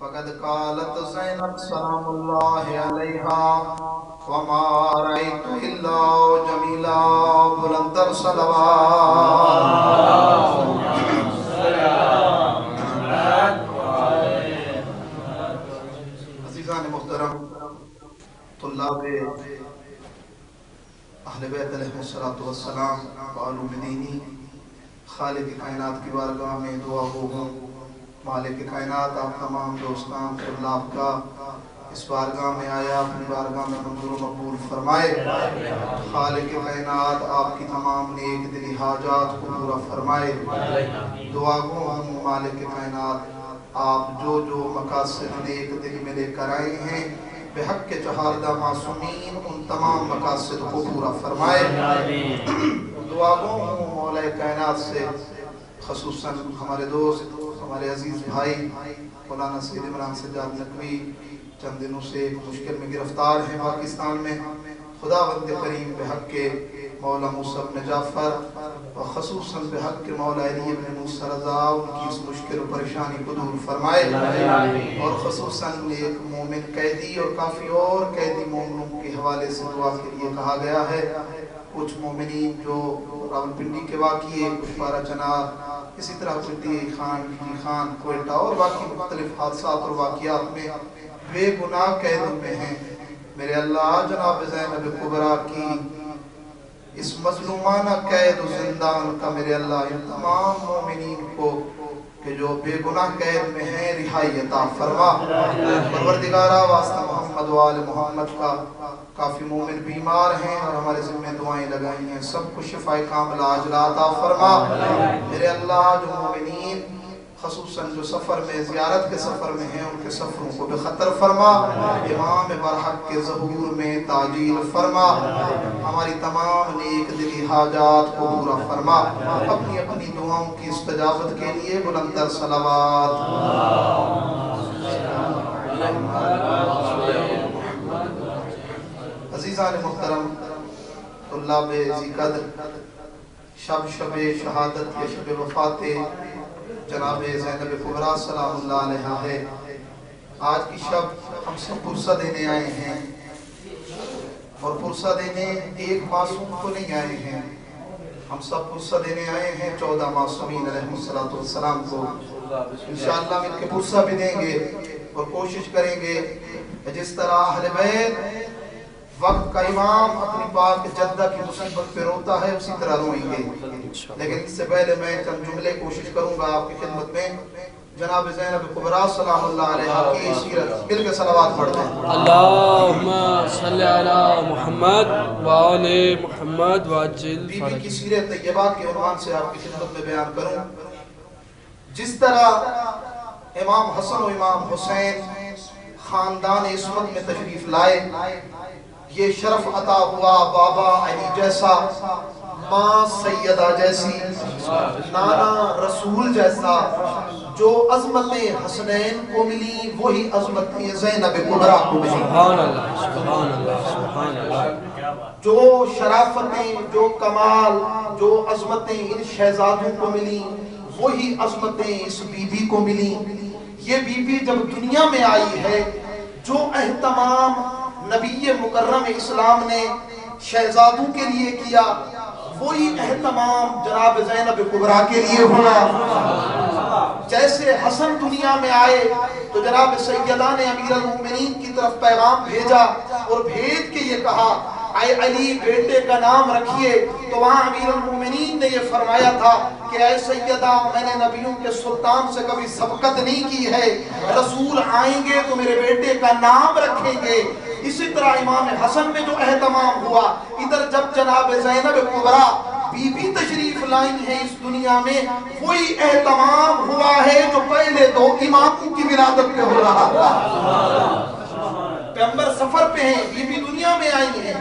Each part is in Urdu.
فقد قالت زینب سلام اللہ علیہا وما رأيت إلا جميلا بلندر صلوات عزیزان محترم طلاب اہل بیت علیہ السلام وعلوم دینی، خالق کائنات کی بارگاہ میں دعا ہو مالک کائنات آپ تمام دوستان قبلاب کا اس بارگاہ میں آیا اپنی بارگاہ میں منظور و مقبول فرمائے۔ خالق کائنات آپ کی تمام نیک دلی حاجات کو پورا فرمائے۔ دعا گو مالک کائنات آپ جو مقاصد نیک دلی میں لے کر آئے ہیں بحق کے چہاردہ معصومین ان تمام مقاصد کو پورا فرمائے۔ دعا گو مولا کائنات سے خصوصاً ہمارے دوست ہمارے عزیز بھائی مولانا سید عمران سجاد نقوی چند دنوں سے ایک مشکل میں گرفتار ہیں پاکستان میں۔ خداوند کریم بحق کے مولا موسیٰ بن جعفر اور خصوصاً بحق کے مولا علی بن موسیٰ رضا ان کی اس مشکل و پریشانی کو دور فرمائے، اور خصوصاً ایک مومن قیدی اور کافی اور قیدی مومنوں کے حوالے سے دعا کے لیے کہا گیا ہے۔ کچھ مومنین جو راولپنڈی کے واقعے، کشوارہ چنار، اسی طرح پنڈی خان کوئٹہ اور باقی مختلف حادثات اور واقعات میں بے گناہ قیدوں میں ہیں۔ میرے اللہ جناب زینب کبریٰ کی اس مظلومانہ قید و زندان کا میرے اللہ ان تمام مومنین کو کہ جو بے گناہ قید میں ہیں رہائی عطا فرما۔ پروردگارہ واسطہ محمد و آل محمد کا کافی مومن بیمار ہیں اور ہمارے ذمہ دعائیں لگائی ہیں، سب کو شفاء کاملہ عاجلہ عطا فرما۔ میرے اللہ جو مومنین خصوصاً جو سفر میں زیارت کے سفر میں ہیں ان کے سفروں کو بے خطر فرما، امام برحق کے ظہور میں تعجیل فرما، ہماری تمام نیک دلی حاجات کو پورا فرما، اپنی اپنی دعاؤں کی استجابت کے لیے بلندر صلوات۔ عزیزان محترم طلاب ذی قدر، شب شہادت یا شب وفات جناب زینب کبریٰ سلام اللہ علیہا ہے۔ آج کی شب ہم سب پرسہ دینے آئے ہیں، اور پرسہ دینے ایک معصوم کو نہیں آئے ہیں، ہم سب پرسہ دینے آئے ہیں 14 معصومین علیہ السلام کو۔ انشاءاللہ مل کے پرسہ بھی دیں گے اور کوشش کریں گے جس طرح اہل بیت وقت کا امام اپنی پاک جدہ کی مصیبت پہ روتا ہے اسی طرح روئیں گے، لیکن اس سے پہلے میں چند جملے کوشش کروں گا آپ کی خدمت میں جناب زینب کبریٰ سلام اللہ علیہا کی سیرت مل کے صلوات پڑھتے ہیں۔ اللہم صلی علی محمد وآل محمد وعجل بی بی کی سیرت طیبہ کے عنوان سے آپ کی خدمت میں بیان کروں۔ جس طرح امام حسن و امام حسین خاندان عصمت میں تشریف لائے، یہ شرف عطا ہوا بابا علی جیسا، ماں سیدہ جیسی، نانا رسول جیسا، جو عظمتیں حسنین کو ملی وہی عظمتیں زینب کبریٰ کو ملی۔ سبحان اللہ سبحان اللہ سبحان اللہ۔ جو شرافتیں، جو کمال، جو عظمتیں ان شہزادوں کو ملی وہی عظمتیں اس بی بی کو ملی۔ یہ بی بی جب دنیا میں آئی ہے جو اہتمام نبی مکرم اسلام نے شہزادوں کے لیے کیا وہی اہتمام جناب زینب کبریٰ کے لیے ہوا۔ جیسے حسن دنیا میں آئے تو جناب سیدہ نے امیر المومنین کی طرف پیغام بھیجا اور بھیج کے یہ کہا اے علی بیٹے کا نام رکھیے، تو وہاں امیر المومنین نے یہ فرمایا تھا کہ اے سیدہ میں نے نبیوں کے سلطان سے کبھی سبقت نہیں کی ہے، رسول آئیں گے تو میرے بیٹے کا نام رکھیں گے۔ اسی طرح امام حسن میں جو اہتمام ہوا، ادھر جب جناب زینب کبریٰ بی بی تشریف لائی ہیں اس دنیا میں وہی اہتمام ہوا ہے جو پہلے دو اماموں کی ولادت پہ ہو رہا تھا۔ پیغمبر سفر پہ ہیں، بی بی دنیا میں آئی ہیں،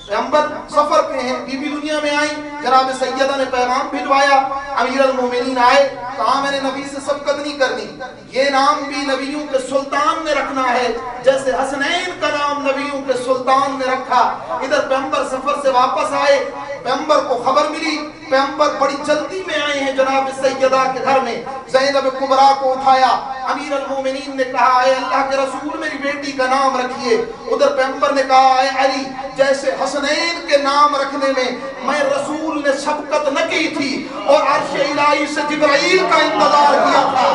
پیغمبر سفر پہ ہیں، بی بی دنیا میں آئیں، جناب سیدہ نے پیغام بھجوایا، امیر المومنین آئے، کہا میں نے نبی سے سبقت نہیں کرنی، یہ نام بھی نبیوں کے سلطان نے رکھنا ہے جیسے حسنین کا نام نبیوں کے سلطان نے رکھا۔ ادھر پیغمبر سفر سے واپس آئے، پیغمبر کو خبر ملی، پیغمبر بڑی جلدی میں آئے ہیں جناب سیدہ کے گھر میں، زینب کبریٰ کو اٹھایا، امیر المومنین نے کہا اے اللہ کے رسول میری بیٹی کا نام رکھیے. ادھر پیغمبر نے کہا اے علی جیسے حسنین کے نام رکھنے میں رسول نے سبقت نہ کی تھی اور عرش الہی سے جبرائیل کا انتظار کیا تھا,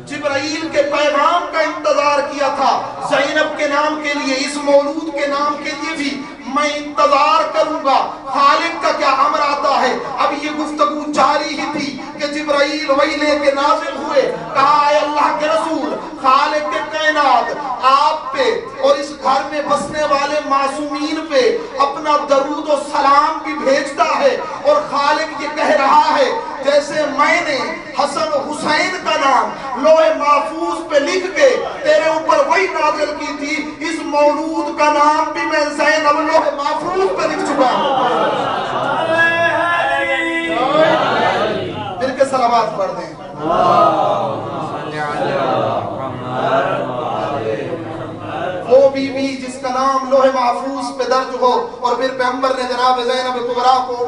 جبرائیل کے پیغام کا انتظار کیا تھا, زینب کے نام کے لیے, اس مولود کے نام کے لیے بھی میں انتظار کروں گا. خالق کا کیا امر آتا ہے. اب یہ گفتگو جاری ہی تھی کہ جبرائیل وہی لے کے نازل ہوئے. کہا اے اللہ کے رسول خالق کے کائنات آپ پہ اور اس گھر میں بسنے والے معصومین پہ اپنا درود و سلام بھی بھیجتا ہے, اور خالق یہ کہہ رہا ہے جیسے میں نے حسن و حسین کا نام لوح محفوظ پہ لکھ کے تیرے اوپر وہی نازل کی تھی, اس مولود کا نام بھی میں زینب لوح محفوظ پہ لکھ چکا ہوں. پھر کے صلوات پڑھ دیں. وہ بی بی جس کا نام لوح محفوظ پہ درج ہو. اور پھر پیغمبر نے جناب زینب کبریٰ کو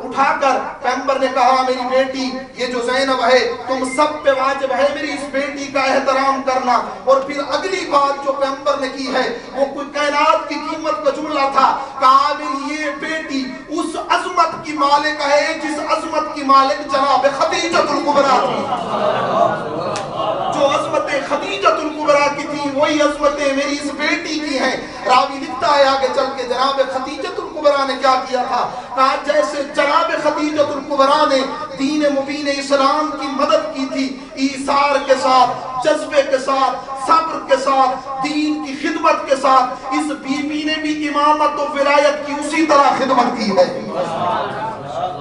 اٹھا کر پیغمبر نے کہا میری بیٹی یہ جو زینب ہے تم سب پہ واجب ہے میری اس بیٹی کا احترام کرنا. اور پھر اگلی بات جو پیغمبر نے کی ہے وہ کوئی کائنات کی قیمت کا جملہ تھا. کہا میری یہ بیٹی اس عظمت کی مالک ہے جس عظمت کی مالک جناب خدیجۃ الکبریٰ تھی. جو عظمتیں خدیجۃ الکبریٰ کی تھی وہی عظمتیں میری اس بیٹی کی ہیں. راوی لکھتا ہے آگے چل کے جناب خدیجۃ الکبریٰ نے کیا کیا تھا. کہا جیسے جناب خدیجۃ الکبریٰ نے دین مبین اسلام کی مدد کی تھی ایثار کے ساتھ, جذبے کے ساتھ, صبر کے ساتھ, دین کی خدمت کے ساتھ, اس بی بی نے بھی امامت و ولایت کی اسی طرح خدمت کی ہے.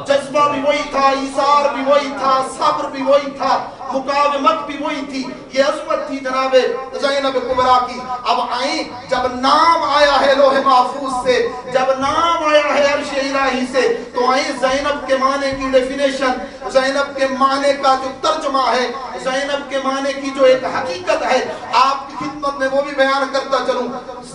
جذبہ بھی وہی تھا, ایثار بھی وہی تھا, صبر بھی وہی تھا, مقاومت بھی وہی تھی. یہ عظمت تھی جناب زینب کبریٰ کی. اب آئیں جب نام آیا ہے لوح محفوظ سے, جب نام آیا ہے عرش الہی سے, تو آئیں زینب کے معنی کی ڈیفینیشن, زینب کے معنی کا جو ترجمہ ہے, زینب کے معنی کی جو ایک حقیقت ہے آپ کی خدمت میں وہ بھی بیان کرتا چلوں.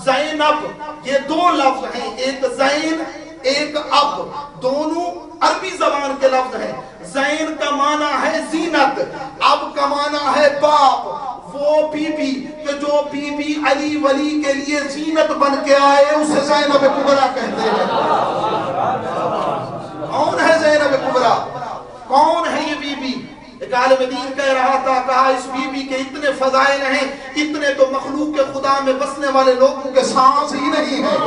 زینب یہ دو لفظ ہیں, ایک زین ایک اب, دونوں عربی زبان کے لفظ ہیں. زین کا معنی ہے زینت, اب کا معنی ہے باپ. وہ بی بی کہ جو بی بی علی ولی کے لیے زینت بن کے آئے اسے زینب کبریٰ کہتے ہیں. کون ہے زینب کبریٰ, کون ہے یہ بی بی؟ ایک عالم دین کہہ رہا تھا, کہا اس بی بی کے اتنے فضائل ہیں اتنے تو مخلوق خدا میں بسنے والے لوگوں کے سانس ہی نہیں ہیں.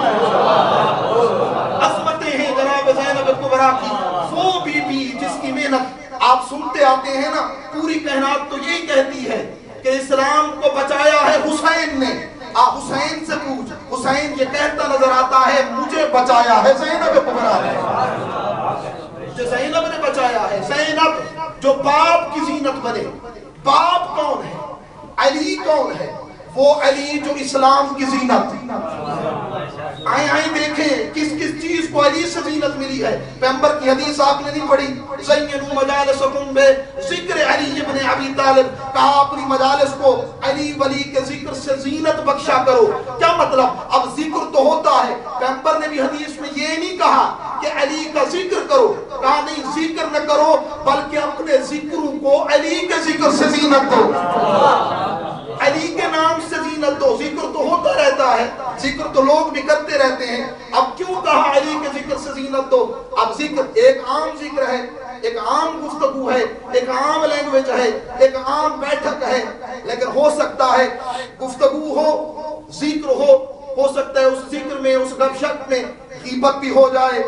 عظمتیں ہیں جناب زینب کبریٰ کی. وہ بی بی جس کی محنت آپ سنتے آتے ہیں نا, پوری کائنات تو یہی کہتی ہے کہ اسلام کو بچایا ہے حسین نے. آپ حسین سے پوچھ, حسین یہ کہتا نظر آتا ہے مجھے بچایا ہے زینب کبریٰ نے. زینب نے بچایا ہے. زینب جو باپ کی زینت بنے. باپ کون ہے؟ علی کون ہے؟ وہ علی جو اسلام کی زینت. آئیں دیکھیں کس کس چیز کو علی سے زینت ملی ہے. پیغمبر کی حدیث آپ نے نہیں پڑھی, زینوا مجالسکم بذکر علی ابن ابی طالب, کہا اپنی مجالس کو علی ولی کے ذکر سے زینت بخشا کرو. کیا مطلب؟ اب ذکر تو ہوتا ہے, پیغمبر نے بھی حدیث میں یہ نہیں کہا کہ علی کا ذکر کرو, کہا نہیں ذکر نہ کرو بلکہ اپنے ذکروں کو علی کے ذکر سے زینت دو, علی کے نام سے زینت دو. ذکر تو ہوتا رہتا ہے, ذکر تو لوگ بھی کرتے رہتے ہیں, اب کیوں کہا علی کے ذکر سے زینت دو؟ اب ذکر ایک عام ذکر ہے, ایک عام گفتگو ہے, ایک عام لینگویج ہے, ایک عام بیٹھک ہے, لیکن ہو سکتا ہے گفتگو ہو, ذکر ہو سکتا ہے اس ذکر میں, اس گپ شپ میں غیبت بھی ہو جائے,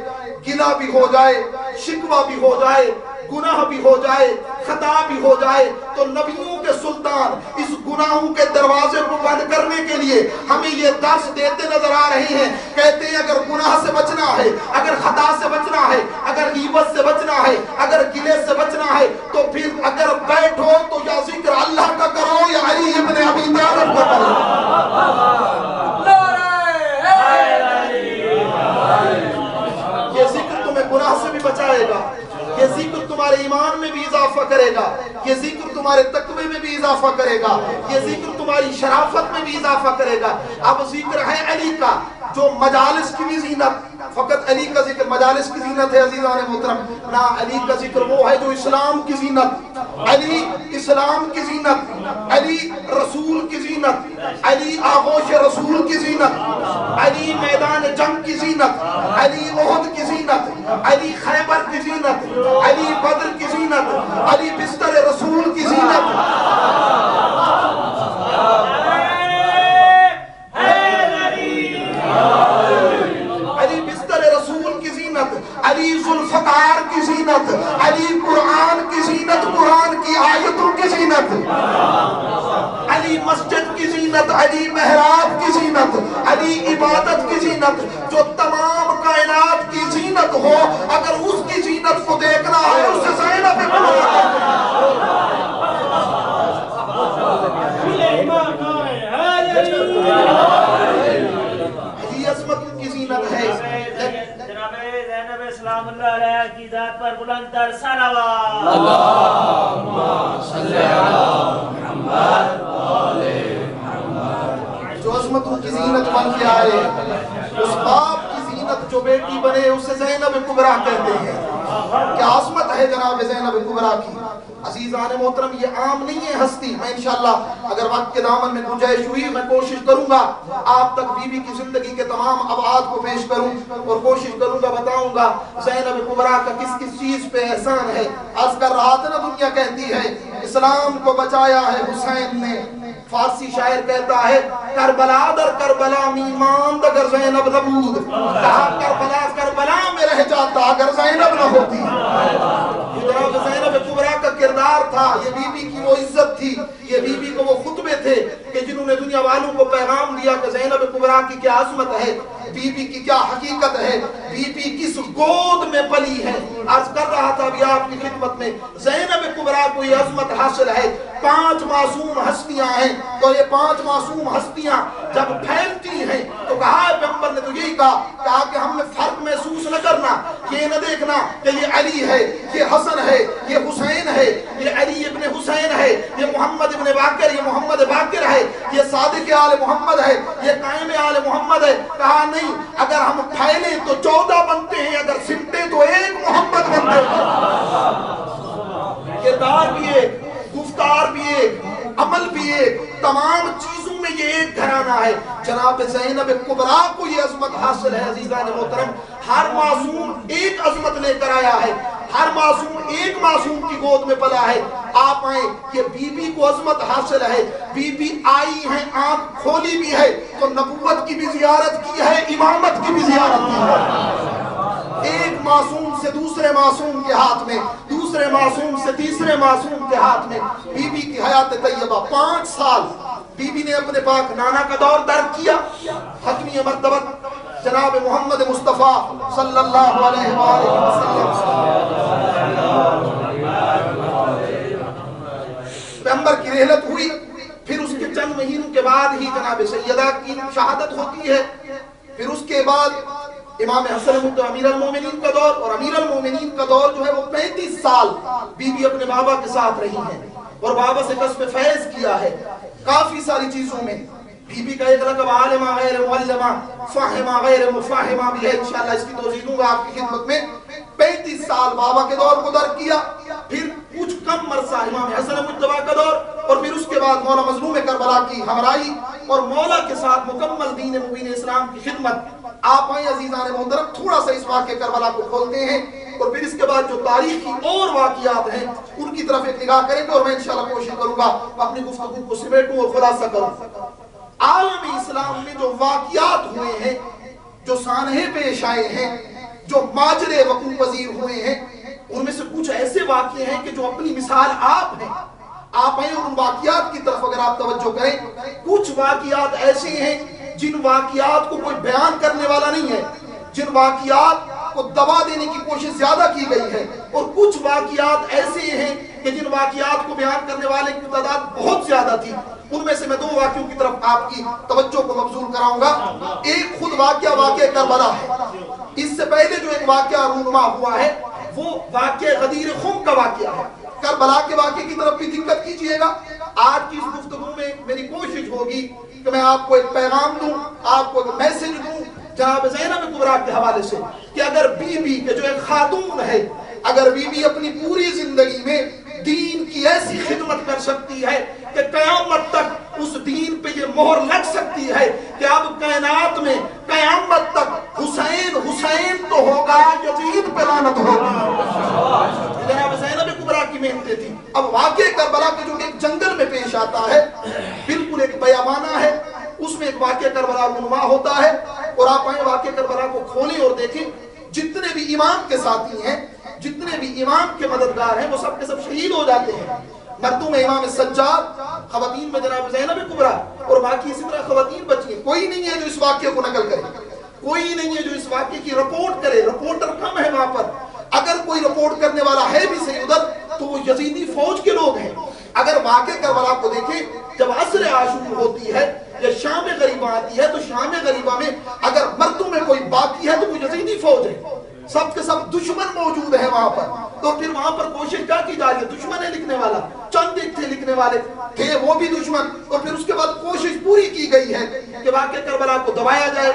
گلہ بھی ہو جائے, شکوہ بھی ہو جائے, گناہ بھی ہو جائے, خطا بھی ہو جائے. تو نبیوں کے سلطان اس گناہوں کے دروازے کو بند کرنے کے لیے ہمیں یہ درس دیتے نظر آ رہے ہیں. کہتے ہیں اگر گناہ سے بچنا ہے, اگر خطا سے بچنا ہے, اگر غیبت سے بچنا ہے, اگر گلے سے بچنا ہے, تو پھر اگر بیٹھو تو یا ذکر اللہ کا کرو یا علی ابن ابی طالب کا کرو. یہ ذکر تمہیں گناہ سے بھی بچائے گا, یہ ذکر تمہارے ایمان میں بھی اضافہ کرے گا, یہ ذکر تمہارے تقوی میں بھی اضافہ کرے گا, یہ ذکر تمہاری شرافت میں بھی اضافہ کرے گا. اب ذکر ہے علی کا, جو مجالس کی بھی زینت، فقط علی کا ذکر مجالس کی زینت ہے عزیزان محترم، نہ علی کا ذکر وہ ہے جو اسلام کی زینت، علی اسلام کی زینت، علی رسول کی زینت، علی آغوش رسول کی زینت، علی میدان جنگ کی زینت، علی احد کی زینت، علی خیبر کی زینت، علی بدر کی زینت، علی بستر رسول کی زینت، علی بستر رسول کی زینت، علی ذوالفقار کی زینت، علی قرآن کی زینت، قرآن کی آیتوں کی زینت، علی مسجد کی زینت، علی محراب کی زینت، علی عبادت کی زینت، جو تمام کائنات کی زینت ہو، اگر اس کی زینت کو دیکھنا ہے اسے زینب علی عظمت کی زینت ہے۔ جناب زینب اسلام اللہ علیہ کی ذات پر بلند تر صلوات۔ اللہم صلی علی محمد وآلِ محمد۔ جو عظمتوں کی زینت بن کے آئے، اس باپ کی زینت جو بیٹی بنے اسے زینب کبریٰ کہتے ہیں۔ کیا عظمت ہے جناب زینب کبریٰ کی۔ عزیزان محترم یہ عام نہیں ہے ہستی، میں انشاءاللہ اگر وقت کے دامن میں گنجائش ہوئی میں کوشش کروں گا آپ تک بی بی کی زندگی کے تمام ابعاد کو پیش کروں اور کوشش کروں گا بتاؤں گا زینب کبریٰ کا کس کس چیز پہ احسان ہے۔ عرض کر رہا تھا نا دنیا کہتی ہے اسلام کو بچایا ہے حسین نے، فارسی شاعر کہتا ہے کربلا در کربلا می ماند اگر زینب نبود، کہا کربلا کربلا میں رہ جاتا اگر زینب نہ ہوتی۔ جناب زینب کبریٰ کا کردار تھا، یہ بی بی کی وہ عزت تھی، یہ بی بی کو وہ خطبے تھے کہ جنہوں نے دنیا والوں کو پیغام دیا کہ زینب کبریٰ کی کیا عظمت ہے، بی بی کی کیا حقیقت ہے، بی بی کس گود میں پلی ہے۔ عرض کر رہا تھا ابھی آپ کی خدمت میں زینب کبریٰ کو یہ عظمت حاصل ہے۔ 5 معصوم ہستیاں ہیں، تو یہ 5 معصوم ہستیاں جب پھیلتی ہیں تو کہا ہے پیغمبر نے تو یہی کہا کہ ہم نے فرق محسوس نہ کرنا، یہ نہ دیکھنا کہ یہ علی ہے، یہ حسن ہے، یہ حسین ہے، یہ علی ابن حسین ہے، یہ محمد ابن باقر، یہ محمد باقر ہے، یہ صادق آل محمد ہے، یہ قائم آل محمد ہے۔ کہا نہیں، اگر ہم پھیلیں تو 14 بنتے ہیں، اگر سمٹیں تو ایک محمد بنتے ہیں۔ کردار بھی ایک، گفتار بھی ایک، عمل بھی ایک، تمام چیزوں میں یہ ایک گھرانہ ہے۔ جناب زینب کبریٰ کو یہ عظمت حاصل ہے عزیزان محترم۔ ہر معصوم ایک عظمت لے کر آیا ہے، ہر معصوم ایک معصوم کی گود میں پلا ہے۔ آپ آئیں، یہ بی بی کو عظمت حاصل ہے، بی بی آئی ہیں، آنکھ کھولی بھی ہے تو نبوت کی بھی زیارت کی ہے، امامت کی بھی زیارت کی ہے۔ ایک معصوم سے دوسرے معصوم کے ہاتھ میں، دوسرے معصوم سے تیسرے معصوم کے ہاتھ میں بی بی کی حیات طیبہ 5 سال بی بی نے اپنے پاک نانا کا دور درک کیا۔ حتمی مرتبت جناب محمد مصطفیٰ صلی اللہ علیہ وآلہ وسلم پیغمبر کی رحلت ہوئی، پھر اس کے چند مہینوں کے بعد ہی جناب سیدہ کی شہادت ہوتی ہے۔ پھر اس کے بعد امام حسن امیر المومنین کا دور، اور امیر المومنین کا دور جو ہے وہ 35 سال بی بی اپنے بابا کے ساتھ رہی ہیں اور بابا سے کسب فیض کیا ہے کافی ساری چیزوں میں۔ بی بی کا ایک لقب عالمہ غیر معلمہ، فاہمہ غیر مفاہمہ بھی ہے، انشاءاللہ اس کی توضیح دوں گا آپ کی خدمت میں۔ 35 سال بابا کے دور کو درک کیا، پھر کچھ کم عرصہ امام حسن مجتبیٰ کا دور، اور پھر اس کے بعد مولا مظلوم کربلا کی ہمراہی اور مولا کے ساتھ مکمل دین مبین اسلام کی خدمت۔ آپ آئیں عزیزان محترم، تھوڑا سا اس واقعے کربلا کو کھولتے ہیں اور پھر اس کے بعد جو تاریخی اور واقعات ہیں ان کی طرف ایک نگاہ کریں گے، اور میں انشاءاللہ کوشش کروں گا اپنی گفتگو کو سمیٹوں اور خلاصہ کروں۔ عالم اسلام میں جو واقعات ہوئے ہیں، جو سانحے پیش آئے ہیں، جو ماجرے وقوع پذیر ہوئے ہیں، ان میں سے کچھ ایسے واقعے ہیں کہ جو اپنی مثال آپ ہیں۔ آپ ہیں اور ان واقعات کی طرف اگر آپ توجہ کریں، کچھ واقعات ایسے ہیں جن واقعات کو کوئی بیان کرنے والا نہیں ہے، جن واقعات کو دبا دینے کی کوشش زیادہ کی گئی ہے، اور کچھ واقعات ایسے ہیں کہ جن واقعات کو بیان کرنے والے کی تعداد بہت زیادہ تھی۔ ان میں سے میں 2 واقعوں کی طرف آپ کی توجہ کو مبذول کراؤں گا۔ ایک خود واقعہ کربلا ہے، اس سے پہلے جو ایک واقعہ رونما ہوا ہے وہ واقعہ غدیر خم کا واقعہ ہے۔ کربلا کے واقعے کی طرف بھی دقت کیجئے گا۔ آج کی اس گفتگو میں میری کوشش ہوگی کہ میں آپ کو ایک پیغام دوں، آپ کو ایک میسج دوں جناب زینب کبریٰ کے حوالے سے کہ اگر بیوی کے جو ایک خاتون ہے، اگر بیوی اپنی پوری زندگی میں دین کی ایسی خدمت کر سکتی ہے کہ قیامت تک اس دین پہ یہ مہر لگ سکتی ہے کہ اب کائنات میں قیامت تک حسین حسین تو ہوگا، یزید پہ لعنت ہوگی. جناب زینب کبریٰ کی محنتیں تھی. اب واقعہ کربلا کے جو ایک جنگل میں پیش آتا ہے، بالکل ایک بیابانہ ہے، اس میں ایک واقعہ کربلا رونما ہوتا ہے. اور آپ آئیں واقعہ کربلا کو کھولیں اور دیکھیں، جتنے بھی امام کے ساتھی ہیں، جتنے بھی امام کے مددگار ہیں، وہ سب کے سب شہید ہو جاتے ہیں. مردوں میں امام سجاد، خواتین میں جناب زینب کبریٰ، اور باقی اسی طرح خواتین بچی ہیں. کوئی نہیں ہے جو اس واقعے کو نقل کرے، کوئی نہیں ہے جو اس واقعے کی رپورٹ کرے. رپورٹر کم ہے وہاں پر. اگر کوئی رپورٹ کرنے والا ہے بھی صحیح ادھر تو وہ یزیدی فوج کے لوگ ہیں. اگر واقعہ کربلا کو دیکھیں، جب عصر عاشور ہوتی ہے یا شام غریبہ آتی ہے تو شام غریبہ میں اگر مردوں میں کوئی باقی ہے تو وہ یزیدی فوج ہے. سب کے سب دشمن موجود ہے وہاں پر. تو پھر وہاں پر کوشش کیا کی جا رہی ہے؟ دشمن ہے لکھنے والا، چند ایک تھے لکھنے والے تھے وہ بھی دشمن. اور پھر اس کے بعد کوشش پوری کی گئی ہے کہ واقعہ کربلا کو دبایا جائے.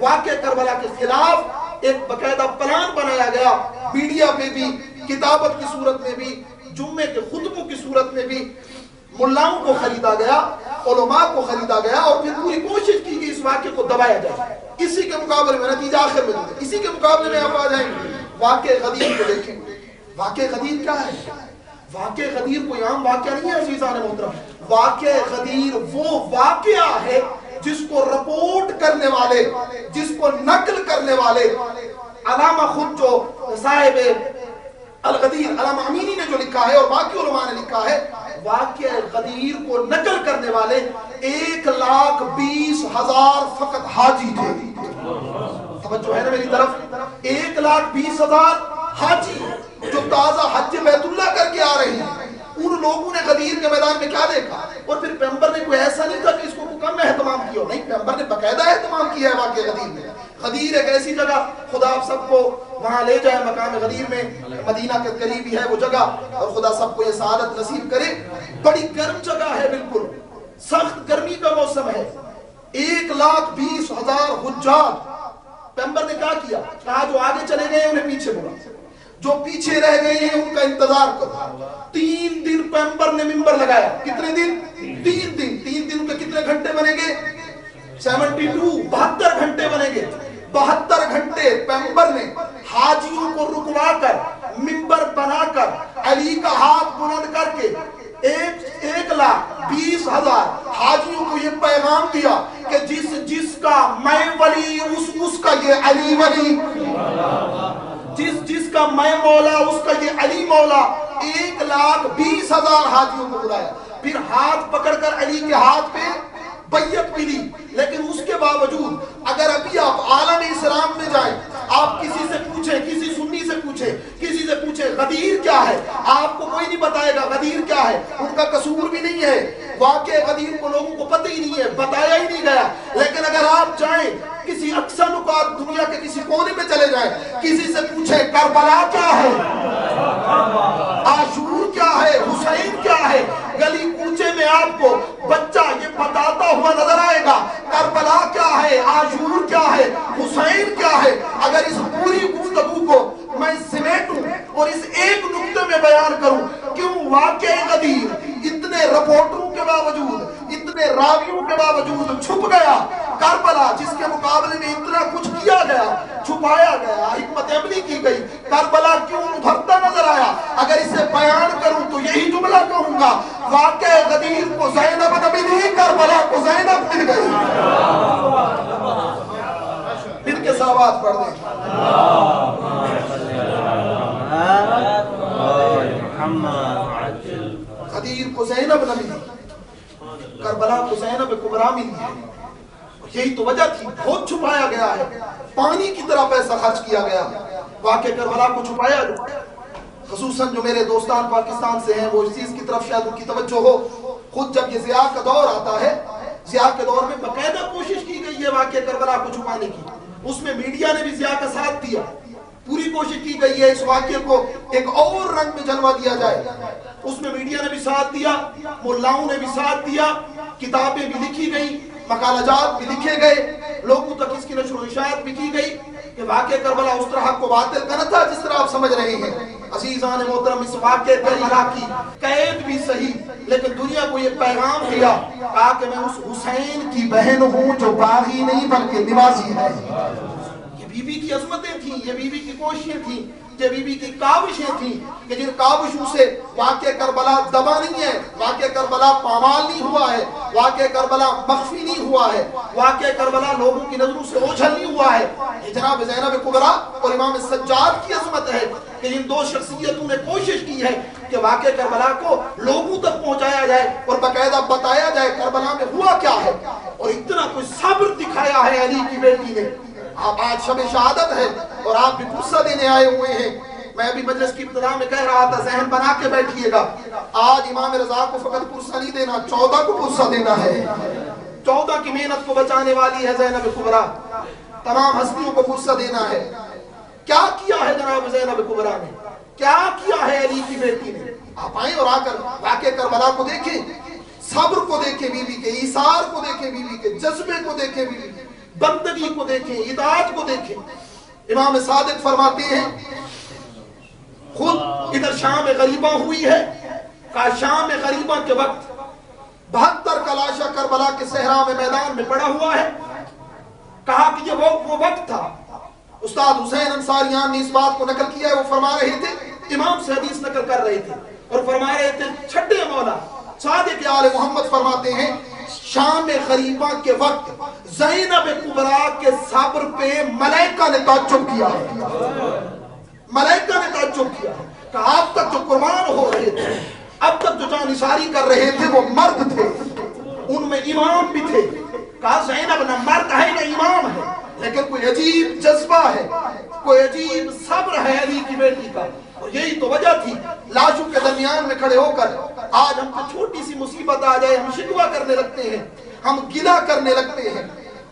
واقعہ کربلا کے خلاف ایک باقاعدہ پلان بنایا گیا، میڈیا پہ بھی، کتابت کی صورت میں بھی، جمعے کے خطبوں کی صورت میں بھی. ملاؤں کو خریدا گیا، علماء کو خریدا گیا، اور پھر پوری کوشش کی کہ اس واقعے کو دبایا جائے. اسی کے مقابلے میں نتیجہ آخر میں دیتے، اسی کے مقابلے میں آپ آ جائیں گے واقعہ غدیر کو دیکھیں. واقعہ غدیر کیا ہے؟ واقعہ غدیر کوئی عام واقعہ نہیں ہے عزیزان محترم. واقعہ غدیر وہ واقعہ ہے جس کو رپورٹ کرنے والے، جس کو نقل کرنے والے علامہ خود جو صاحب الغدیر علامہ امینی نے جو لکھا ہے اور باقی علماء نے لکھا ہے، واقعہ غدیر کو نقل کرنے والے 1,20,000 فقط حاجی تھے. توجہ ہے نا میری طرف؟ 1,20,000 حاجی جو تازہ حج بیت اللہ کر کے آ رہے ہیں. ان لوگوں نے غدیر کے میدان میں کیا دیکھا؟ اور پھر پیغمبر نے کوئی ایسا نہیں تھا کہ اس کو کم اہتمام کیا. نہیں، پیغمبر نے باقاعدہ اہتمام کیا ہے واقعہ غدیر میں. غدیر ایک ایسی جگہ، خدا آپ سب کو وہاں لے جائے مقام غدیر میں، مدینہ کے قریب ہی ہے وہ جگہ، اور خدا سب کو یہ سعادت نصیب کرے. بڑی گرم جگہ ہے، بالکل سخت گرمی کا موسم ہے. 1,20,000 حجاج. پیغمبر نے کیا کیا؟ کہا جو آگے چلے گئے انہیں پیچھے بڑھا، جو پیچھے رہ گئے ہیں ان کا انتظار کرو. 3 دن پیغمبر نے منبر لگایا. کتنے دن؟ 3 دن. 3 دن کے کتنے گھنٹے بنے گے؟ 72 گھنٹے بنے گے. 72 گھنٹے پیغمبر نے حاجیوں کو رکوا کر، منبر بنا کر، علی کا ہاتھ بلند کر کے 1,20,000 حاجیوں کو یہ پیغام دیا کہ جس کا میں ولی اس کا یہ علی ولی، جس کا میں مولا اس کا یہ علی مولا. 1,20,000 حاجیوں کو بلایا. پھر ہاتھ پکڑ کر علی کے ہاتھ پہ بیعت ملی. لیکن اس کے باوجود اگر ابھی آپ عالم اسلام میں جائیں، آپ کسی سے پوچھیں، کسی سنی سے پوچھیں، کسی سے پوچھیں غدیر کیا ہے، آپ کو کوئی نہیں بتائے گا غدیر کیا ہے. ان کا قصور بھی نہیں ہے، واقع غدیر کو لوگوں کو پتہ ہی نہیں ہے، بتایا ہی نہیں گیا. لیکن اگر آپ جائیں کسی اقصی نقاط دنیا کے کسی کونے میں چلے جائیں، کسی سے پوچھیں کربلا کیا ہے، عاشور کیا ہے، حسین کیا ہے، گلی کوچے میں آپ کو بچہ یہ بتاتا ہوا نظر آئے گا کربلا کیا ہے، عاشور کیا ہے، حسین کیا ہے. اگر اس پوری گفتگو کو میں سمیٹوں اور اس ایک نقطے میں بیان کروں، کیوں واقعہ غدیر اتنے رپورٹروں کے باوجود، اتنے راویوں کے باوجود چھپ گیا؟ کربلا جس کے مقابلے میں اتنا کچھ کیا گیا، چھپایا گیا، حکمت عملی کی گئی، کربلا کیوں ابھرتا نظر آیا؟ اگر اسے بیان کروں تو یہی جملہ کہوں گا، واقعہ غدیر کو زینب نہ ملی، کربلا کو زینب مل گئی. پھر کے صلوات پڑھ دیں. غدیر کو زینب نہ ملی، کربلا کو زینب کبریٰ ملی ہے. یہی تو وجہ تھی. بہت چھپایا گیا ہے، پانی کی طرح پیسہ خرچ کیا گیا. واقعہ کربلا کو چھپایا گیا. خصوصاً جو میرے دوستان پاکستان سے ہیں وہ اس چیز کی طرف شاید ان کی توجہ ہو. خود جب یہ ضیاء کا دور آتا ہے، ضیاء کے دور میں باقاعدہ کوشش کی گئی ہے واقعہ کربلا کو چھپانے کی. اس میں میڈیا نے بھی ضیاء کا ساتھ دیا. پوری کوشش کی گئی ہے اس واقعے کو ایک اور رنگ میں جلوہ دیا جائے. اس میں میڈیا نے بھی ساتھ دیا، ملاؤں نے بھی ساتھ دیا، کتابیں بھی لکھی گئیں، مقالجات بھی لکھے گئے. لوگوں تک اس کی نشر و اشاعت بھی کی گئی کہ واقعہ کربلا اس طرح کو باطل کا نہ تھا جس طرح آپ سمجھ رہے ہیں۔ عزیزان محترم، اس واقعہ کربلا کی قید بھی صحیح، لیکن دنیا کو یہ پیغام دیا کہا کہ میں اس حسین کی بہن ہوں جو باغی نہیں بلکہ نوازی ہے۔ یہ بی بی کی عظمتیں تھیں، یہ بی بی کی کوششیں تھیں، یہ بی بی کی کاوشیں تھیں کہ جن کاوشوں سے واقعہ کربلا دبا نہیں ہے، واقعہ کربلا پامال نہیں ہوا ہے، واقعہ کربلا مخفی نہیں ہوا ہے، واقعہ کربلا لوگوں کی نظروں سے اوجھل نہیں ہوا ہے۔ یہ جناب زینب کبریٰ اور امام سجاد کی عظمت ہے کہ ان دو شخصیتوں نے کوشش کی ہے کہ واقعہ کربلا کو لوگوں تک پہنچایا جائے اور باقاعدہ بتایا جائے کربلا میں ہوا کیا ہے، اور اتنا کوئی صبر دکھایا ہے علی کی بیٹی نے۔ آپ آج شب شہادت ہے اور آپ بھی پرسہ دینے آئے ہوئے ہیں۔ میں ابھی مجلس کی ابتدا میں کہہ رہا تھا ذہن بنا کے بیٹھیے گا، آج امام رضا کو فقط پرسہ نہیں دینا، 14 کو پرسہ دینا ہے۔ 14 کی محنت کو بچانے والی ہے زینب کبریٰ، تمام ہستیوں کو پرسہ دینا ہے۔ کیا کیا ہے جناب زینب کبریٰ نے، کیا کیا ہے علی کی بیٹی نے؟ آپ آئیں اور آ کر واقعہ کربلا کو دیکھیں، صبر کو دیکھیں، بی بی کے ایثار کو دیکھیں، بی بی کے جذبے کو دیکھیں، بی بی بندگی کو دیکھیں، اطاعت کو دیکھیں۔ امام صادق فرماتے ہیں خود ادھر شام غریبہ ہوئی ہے، کہا شام غریبہ کے وقت 72 کا لاشا کربلا کے صحرا میں میدان میں پڑا ہوا ہے۔ کہا کہ یہ وہ وقت تھا، استاد حسین انصاریان نے اس بات کو نقل کیا ہے، وہ فرما رہے تھے، امام سے حدیث نقل کر رہے تھے اور فرما رہے تھے چھٹے مولا صادق آل محمد فرماتے ہیں شام غریبہ کے وقت زینب کبریٰ کے صبر پہ ملائکہ نے تعجب کیا ہے، ملائکہ نے تعجب کیا کہ آپ تک جو قربان ہو رہے تھے، اب تک جو جانثاری کر رہے تھے وہ مرد تھے، ان میں امام بھی تھے۔ کہا زینب نہ مرد ہے نہ امام ہے، لیکن کوئی عجیب جذبہ ہے، کوئی عجیب صبر ہے علی کی بیٹی کا، اور یہی تو وجہ تھی لاشوں کے درمیان میں کھڑے ہو کر آج ہم کو چھوٹی سی مصیبت آ جائے ہم شکوہ کرنے لگتے ہیں، ہم گلہ کرنے لگتے ہیں،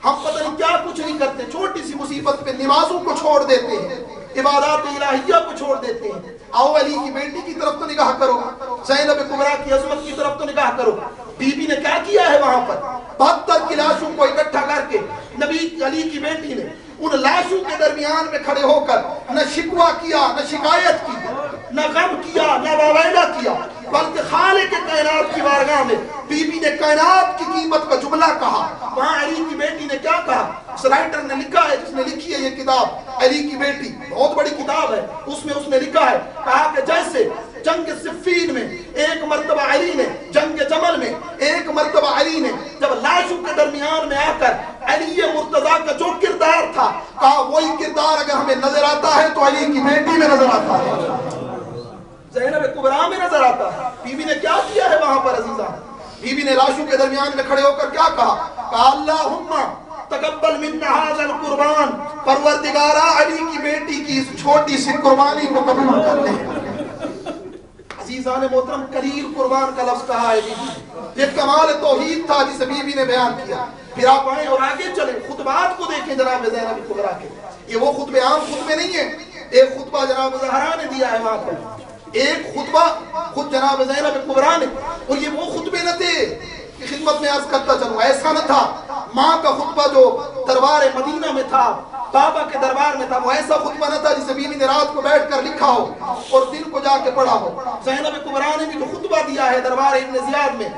ہم پتہ نہیں کیا کچھ نہیں کرتے، چھوٹی سی مصیبت پہ نمازوں کو چھوڑ دیتے ہیں، عبادات الہیہ کو چھوڑ دیتے ہیں۔ آؤ علی کی بیٹی کی طرف تو نگاہ کرو، زینب کبریٰ کی عظمت کی طرف تو نگاہ کرو، بی بی نے کیا کیا ہے وہاں پر 72 کی لاشوں کو اکٹھا کر کے نبی علی کی بیٹی نے ان لاشوں کے درمیان میں کھڑے ہو کر نہ شکوہ کیا، نہ شکایت کی، نہ غم کیا، نہ واویلا کیا، بلکہ خالق کائنات کی بارگاہ میں بی بی نے کائنات کی قیمت کا جملہ کہا۔ وہاں علی کی بیٹی نے کیا کہا؟ اس رائٹر نے لکھا ہے، جس نے لکھی ہے یہ کتاب علی کی بیٹی، بہت بڑی کتاب ہے، اس میں اس نے لکھا ہے، کہا کہ جیسے جنگ صفین میں ایک مرتبہ علی نے، جنگ جمل میں ایک مرتبہ علی نے جب لاشوں کے درمیان میں آ کر علی مرتضیٰ کا جو کردار تھا، کہا وہی کردار اگر ہمیں نظر آتا ہے تو علی کی بیٹی میں نظر آتا ہے، زینب کبریٰ میں نظر آتا ہے۔ بی بی نے کیا کیا ہے وہاں پر عزیزاں؟ بی بی نے لاشوں کے درمیان میں کھڑے ہو کر کیا کہا؟ اللہم تقبل منا ھذا القربان، پروردگارا علی کی بیٹی کی اس چھوٹی سی قربانی کو قبول کر لے۔ عزیزان محترم قلیل قربان کا لفظ کہا ہے بی بی، یہ کمال توحید تھا جسے بی بی نے بیان کیا۔ پھر آپ آئیں اور آگے چلیں، خطبات کو دیکھیں جناب زینب کبریٰ کے، یہ وہ خطبے عام خطبے نہیں ہیں، ایک خطبہ جناب زہرا نے دیا ہے وہاں پر، ایک خطبہ خود جناب زینب کبریٰ نے، اور یہ وہ خطبے نہ تھے کہ خدمت میں عرض کرتا چلوں، ایسا نہ تھا۔ ماں کا خطبہ جو دربار مدینہ میں تھا، بابا کے دربار میں تھا، وہ ایسا خطبہ نہ تھا جسے بیوی نے رات کو بیٹھ کر لکھا ہو اور دن کو جا کے پڑھا ہو۔ زینب کبریٰ نے بھی جو خطبہ دیا ہے دربار ابن زیاد میں،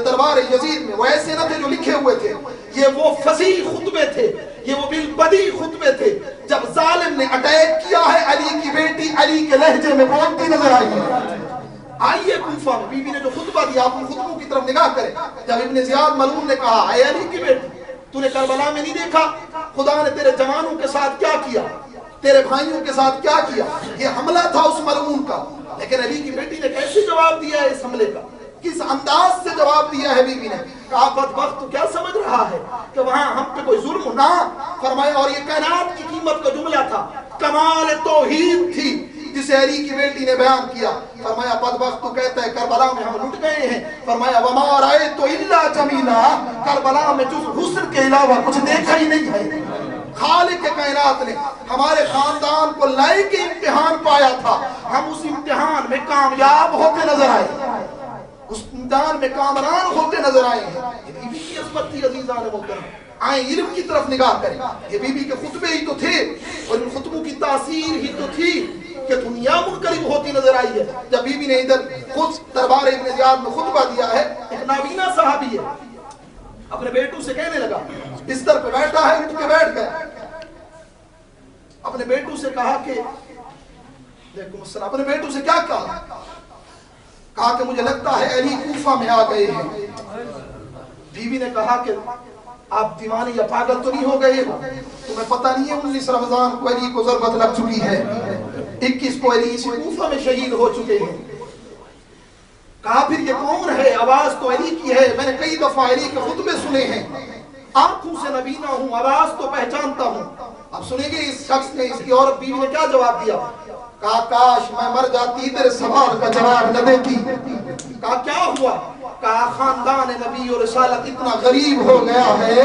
دربار یزید میں، وہ ایسے نہ تھے جو لکھے ہوئے تھے، یہ وہ فصیح خطبے تھے، یہ وہ بالبدیع خطبے تھے۔ جب ظالم نے اٹیک کیا ہے، علی کی بیٹی علی کے لہجے میں بولتی نظر آئی ہے۔ آئیے کوفہ میں بی بی نے جو خطبہ دیا، آپ ان خطبوں کی طرف نگاہ کریں۔ جب ابن زیاد ملعون نے کہا اے علی کی بیٹی، تو نے کربلا میں نہیں دیکھا خدا نے تیرے جوانوں کے ساتھ کیا کیا، تیرے بھائیوں کے ساتھ کیا کیا؟ یہ حملہ تھا اس ملعون کا، لیکن علی کی بیٹی نے کیسے جواب دیا ہے اس حملے کا، کس انداز سے جواب دیا ہے بی بی نے؟ کہا بدبخت تو کیا سمجھ رہا ہے کہ وہاں ہم پہ کوئی ظلم نہ فرمایا، اور یہ کائنات کی قیمت کا جملہ تھا، کمال توحید تھی جسے علی کی بیٹی نے بیان کیا۔ فرمایا بدبخت تو کہتا ہے کربلا میں ہم لٹ گئے ہیں، فرمایا وما رأیت الا جمیلا، کربلا میں جز حسن کے علاوہ کچھ دیکھا ہی نہیں ہے۔ خالق کائنات نے ہمارے خاندان کو لائق امتحان پایا تھا، ہم اس امتحان میں کامیاب ہوتے نظر آئے، اس امتحان میں کامران ہوتے نظر آئے ہیں۔ یہ بی بی کی عظمت تھی عزیزان محترم، آئیں علم کی طرف نگاہ کریں. یہ بی بی کے خطبے ہی تو تھے اور ان خطبوں کی تاثیر ہی تو تھی کہ دنیا منقلب ہوتی نظر آئی ہے. جب بی بی نے ادھر خود دربار ابن زیاد میں خطبہ دیا ہے، ایک نابینا صحابی ہے اپنے بیٹوں سے کہنے لگا، بستر پہ بیٹھا ہے، اٹھ کے بیٹھ گیا، اپنے بیٹوں سے کہا کہ وعلیکم السلام، اپنے بیٹوں سے کیا کہا کہ مجھے لگتا ہے علی کوفہ میں آ گئے ہیں. بیوی نے کہا کہ آپ دیوانے یا پاگل تو نہیں ہو گئے ہو؟ تمہیں پتہ نہیں ہے 19 رمضان کو علی کو ضربت لگ چکی ہے، 21 کو علی اسی کوفہ میں شہید ہو چکے ہیں. کہا پھر یہ کون ہے؟ آواز تو علی کی ہے، میں نے کئی دفعہ علی کے خطبے سنے ہیں، آنکھوں سے نبینا ہوں، آواز تو پہچانتا ہوں. اب سنیں گے اس شخص نے، اس کی عورت بیوی نے کیا جواب دیا. کہا کاش میں مر جاتی تیرے سوال کا جواب نہ دیتی. کہا کیا ہوا؟ کہا خاندان نبی اور رسالت اتنا غریب ہو گیا ہے،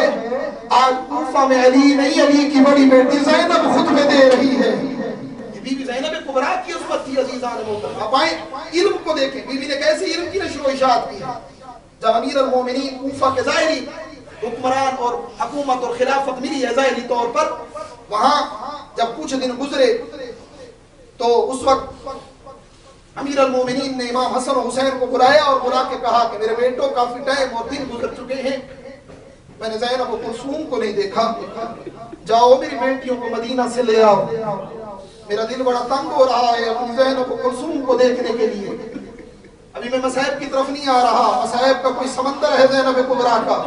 آج کوفہ میں علی نہیں، علی کی بڑی بیٹی زینب خطبے دے رہی ہے. یہ بی بی زینب کبریٰ کی عظمت تھی عزیزان محترم. اب آئیں علم کو دیکھیں، بی بی نے کیسے علم کی نشر و اشاعت کی. جب امیر المومنین کوفہ کے ظاہری حکمران اور حکومت اور خلافت ملی ہے ظاہری طور پر، وہاں جب کچھ دن گزرے تو اس وقت امیر المومنین نے امام حسن و حسین کو بلایا اور بلا کے کہا کہ میرے بیٹوں کافی ٹائم اور دن گزر چکے ہیں، میں نے زینب و کلثوم کو نہیں دیکھا، جاؤ میری بیٹیوں کو مدینہ سے لے آؤ، میرا دل بڑا تنگ ہو رہا ہے اپنی زینب و کلثوم کو دیکھنے کے لیے. ابھی میں مصائب کی طرف نہیں آ رہا، مصائب کا کوئی سمندر ہے زینب کبریٰ کا.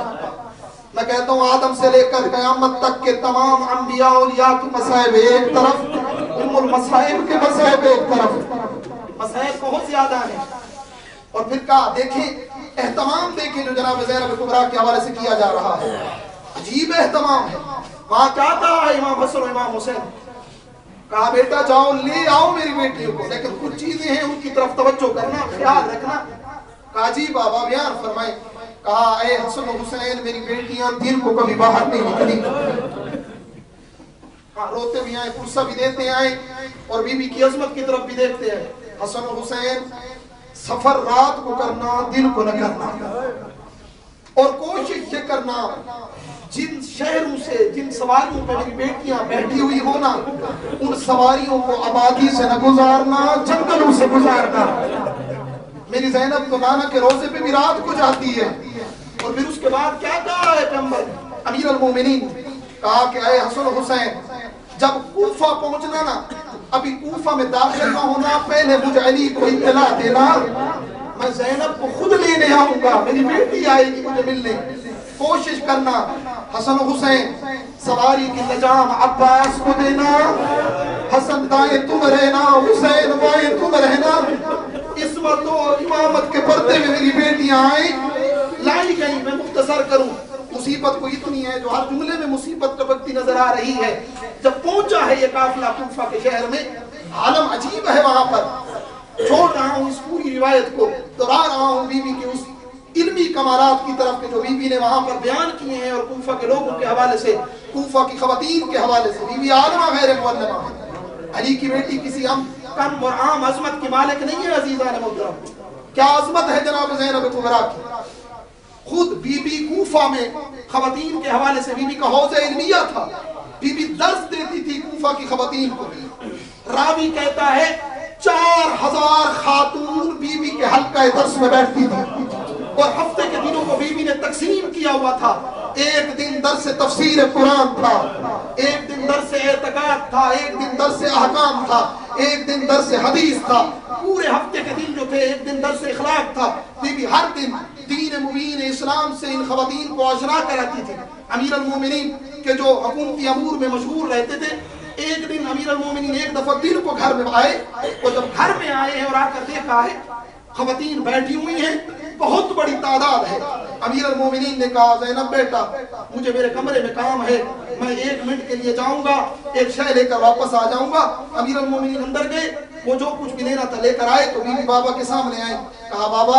میں کہتا ہوں آدم سے لے کر قیامت تک کے تمام انبیاء اولیاء کی مصائب ایک طرف، ام المصائب کے مصائب ایک طرف، مصائب بہت زیادہ ہیں. اور پھر کہا دیکھیں اہتمام دیکھیں جو جناب زینب کبریٰ کے حوالے سے کیا جا رہا ہے، عجیب اہتمام ہے. وہاں کیا کہا ہے امام حسن و امام حسین؟ کہا بیٹا جاؤ لے آؤ میری بیٹیوں کو، لیکن کچھ چیزیں ہیں ان کی طرف توجہ کرنا، خیال رکھنا. کہا جی بابا بیان فرمائیں. کہا اے حسن و حسین میری بیٹیاں دن کو کبھی باہر نہیں نکلی، ہاں روتے بھی آئیں، پرسہ بھی دیتے آئیں اور بی بی کی عظمت کی طرف بھی دیکھتے ہیں. حسن و حسین سفر رات کو کرنا، دن کو نہ کرنا، اور کوشش یہ کرنا جن شہروں سے جن سواریوں پہ میری بیٹیاں بیٹھی ہوئی ہونا ان سواریوں کو آبادی سے نہ گزارنا، جنگلوں سے گزارنا. میری زینب تو نانا کے روزے پہ بھی رات کو جاتی ہے. اور پھر اس کے بعد کیا کہا ہے پیغمبر امیر المومنین؟ کہا کہ اے حسن و حسین جب کوفہ پہنچنا نا، ابھی کوفہ میں داخل نہ ہونا، پہلے مجھے علی کو اطلاع دینا، میں زینب کو خود لینے آؤں گا، میری بیٹی آئے گی مجھے ملنے. کوشش کرنا حسن و حسین سواری کی لجام عباس کو دینا، حسن دائیں تم رہنا، حسین بائیں تم رہنا. عصمت و امامت کے پردے میں میری بیٹیاں آئیں، لائی گئی. میں مختصر کروں، مصیبت کو اتنی ہے جو ہر جملے میں مصیبت ٹپکتی نظر آ رہی ہے. جب پہنچا ہے یہ قافلہ کوفہ کے شہر میں، عالم عجیب ہے وہاں پر. چھوڑ رہا ہوں اس پوری روایت کو، دہرا رہا ہوں بی بی کے اس علمی کمالات کی طرف جو بی بی نے وہاں پر بیان کیے ہیں، اور کوفہ کے لوگوں کے حوالے سے، کوفہ کی خواتین کے حوالے سے. بی بی عالمہ غیر معلمہ ہے. علی کی بیٹی کسی کم اور عام عظمت کی مالک نہیں ہے عزیزان محترم. کیا عظمت ہے جناب زینب کبریٰ کی. خود بی بی کوفہ میں خواتین کے حوالے سے بی بی کا حوض علمیہ تھا، بی بی درس دیتی تھی کوفہ کی خواتین کو. راوی کہتا ہے 4000 خاتون بی بی کے حلقہ درس میں بیٹھتی تھی، اور ہفتے کے دنوں کو بی بی نے تقسیم کیا ہوا تھا. ایک دن درس تفسیر قرآن تھا، ایک دن درس اعتقاد تھا، ایک دن درس احکام تھا، ایک دن درس حدیث تھا. پورے ہفتے کے دن جو تھے ایک دن درس اخلاق تھا. بی بی ہر دن دین مبین اسلام سے ان خواتین کو آشنا کراتی تھی. امیر المومنین کے جو حکومتی امور میں مشہور رہتے تھے، ایک دن امیر المومنین ایک دفعہ دن کو گھر میں آئے، اور جب گھر میں آئے ہیں اور آ کر دیکھا ہے خواتین بیٹھی ہوئی ہیں، بہت بڑی تعداد ہے. امیر المومنین نے کہا زینب بیٹا مجھے میرے کمرے میں کام ہے، میں 1 منٹ کے لیے جاؤں گا، ایک شے لے کر واپس آ جاؤں گا. امیر المومنین اندر گئے، وہ جو کچھ بھی لینا تھا لے کر آئے تو بی بی بابا کے سامنے آئے. کہا بابا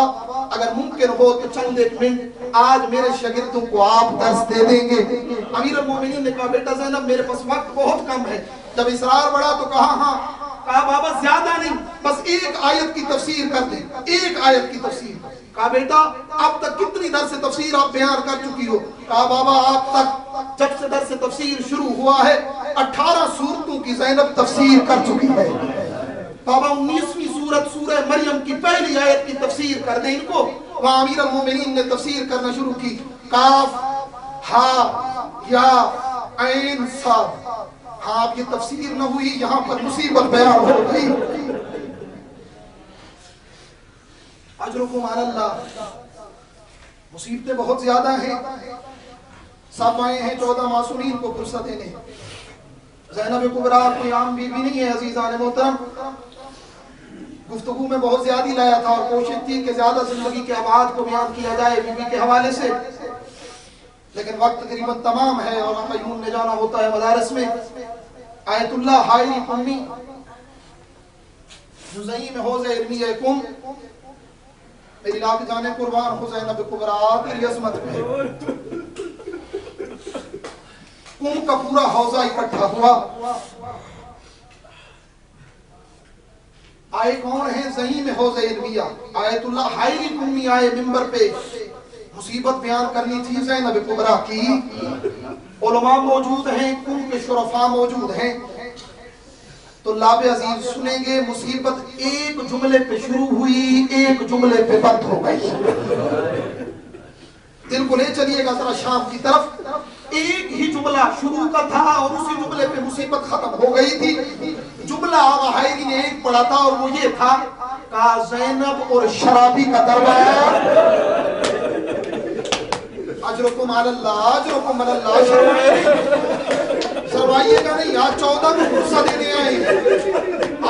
اگر ممکن ہو تو چند 1 منٹ آج میرے شاگردوں کو آپ درس دے دیں گے. امیر المومنین نے کہا بیٹا زینب میرے پاس وقت بہت کم ہے. جب اصرار بڑھا تو کہا ہاں. کہا بابا زیادہ نہیں، بس 1 آیت کی تفسیر کر دیں، 1 آیت کی تفسیر. کہا بیٹا اب تک کتنی درس تفسیر آپ بیان کر چکی ہو؟ کہا بابا آپ تک جب سے درس تفسیر شروع ہوا ہے 18 سورتوں کی زینب تفسیر کر چکی ہے۔ بابا 19ویں سورت سورہ مریم کی پہلی آیت کی تفسیر کر دیں ان کو۔ وہاں امیر المومنین نے تفسیر کرنا شروع کی، کاف ہا یا عین صاد۔ ہاں اب یہ تفسیر نہ ہوئی، یہاں پر مصیبت بیان ہو گئی۔ اجرکم علی اللہ، مصیبتیں بہت زیادہ ہیں۔ سب آئے ہیں 14 معصومین کو فرصت دینے۔ زینب کبریٰ کوئی عام بیوی نہیں ہے عزیزان محترم۔ گفتگو میں بہت زیادہ لایا تھا اور کوشش تھی کہ زیادہ زندگی کے ابعاد کو بیان کیا جائے بی بی کے حوالے سے، لیکن وقت تقریباً تمام ہے اور قیوم نے جانا ہوتا ہے مدارس میں۔ آیت اللہ حائری امی جزئی میں حوض علمی کم، میری لاکھ جانے قربان ہو زینب کبریٰ تیری عظمت پہ۔ کم کا پورا حوضہ اکٹھا ہوا۔ آئے کون ہیں؟ زعیم حوض علمیہ آیت اللہ حائری امی آئے ممبر پہ، مصیبت بیان کرنی تھی زینب کبریٰ کی۔ علماء موجود ہیں، کم کے شرفاء موجود ہیں، تو لاب عزیز سنیں گے۔ مصیبت ایک جملے پہ شروع ہوئی، ایک جملے پہ بند ہو گئی۔ دل کو لے چلیے گا ذرا شام کی طرف۔ ایک ہی جملہ شروع کا تھا اور اسی جملے پہ مصیبت ختم ہو گئی تھی۔ جملہ آغا حائری نے ایک پڑھا تھا اور وہ یہ تھا، کہا زینب اور شرابی کا دربار۔ اجرکم علی اللہ، اجرکم علی اللہ۔ سروائیے گا نہیں، آج 14 کو فرصہ دینے آئے۔